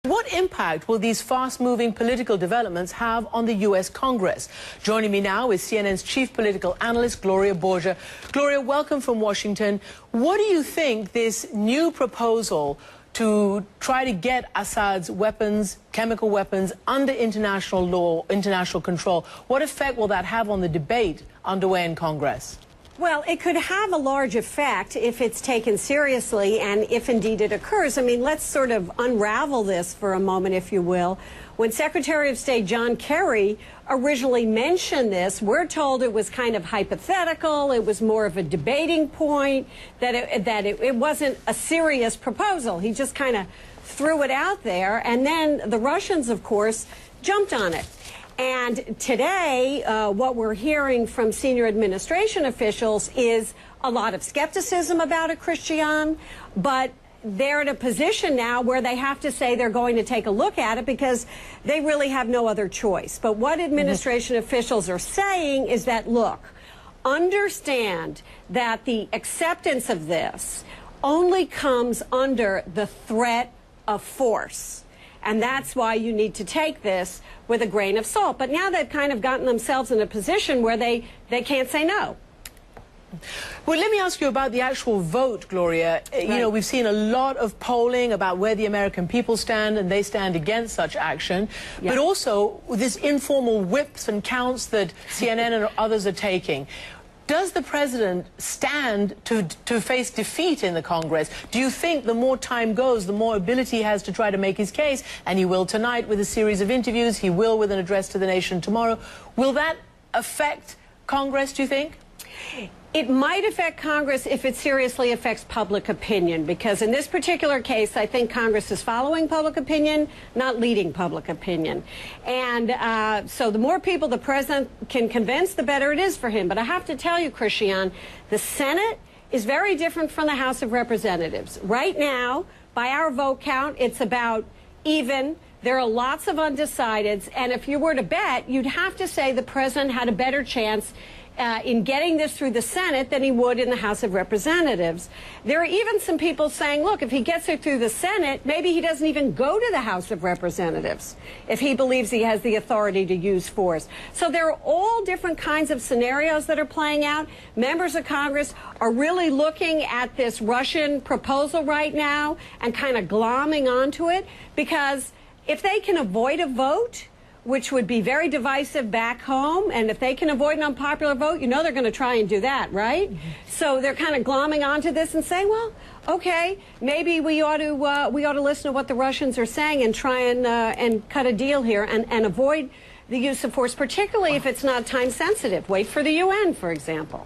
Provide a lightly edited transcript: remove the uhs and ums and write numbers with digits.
What impact will these fast-moving political developments have on the U.S. Congress? Joining me now is CNN's chief political analyst, Gloria Borger. Gloria, welcome from Washington. What do you think this new proposal to try to get Assad's weapons, chemical weapons, under international law, international control, what effect will that have on the debate underway in Congress? Well, it could have a large effect if it's taken seriously and if indeed it occurs. I mean, let's sort of unravel this for a moment, if you will. When Secretary of State John Kerry originally mentioned this, we're told it was kind of hypothetical, it was more of a debating point, that it wasn't a serious proposal. He just kind of threw it out there, and then the Russians, of course, jumped on it. And today, what we're hearing from senior administration officials is a lot of skepticism about it, Christian, but they're in a position now where they have to say they're going to take a look at it because they really have no other choice. But what administration officials are saying is that, look, understand that the acceptance of this only comes under the threat of force. And that's why you need to take this with a grain of salt. But now they've kind of gotten themselves in a position where they can't say no. Well, let me ask you about the actual vote, Gloria. Right. You know, we've seen a lot of polling about where the American people stand, and they stand against such action. Yeah. But also this informal whips and counts that CNN and others are taking. Does the president stand to face defeat in the Congress? Do you think the more time goes, the more ability he has to try to make his case? And he will tonight with a series of interviews. He will with an address to the nation tomorrow. Will that affect Congress, do you think? It might affect Congress if it seriously affects public opinion, because in this particular case, I think Congress is following public opinion, not leading public opinion. And so the more people the president can convince, the better it is for him. But I have to tell you, Christian, the Senate is very different from the House of Representatives. Right now, by our vote count, it's about even. There are lots of undecideds, and if you were to bet, you'd have to say the president had a better chance in getting this through the Senate than he would in the House of Representatives. There are even some people saying, look, if he gets it through the Senate, maybe he doesn't even go to the House of Representatives if he believes he has the authority to use force. So there are all different kinds of scenarios that are playing out. Members of Congress are really looking at this Russian proposal right now and kind of glomming onto it, because if they can avoid a vote, which would be very divisive back home, and if they can avoid an unpopular vote, you know they're going to try and do that, right? Mm-hmm. So they're kind of glomming onto this and saying, well, okay, maybe we ought to listen to what the Russians are saying and try and cut a deal here and avoid the use of force, particularly if it's not time sensitive. Wait for the UN, for example.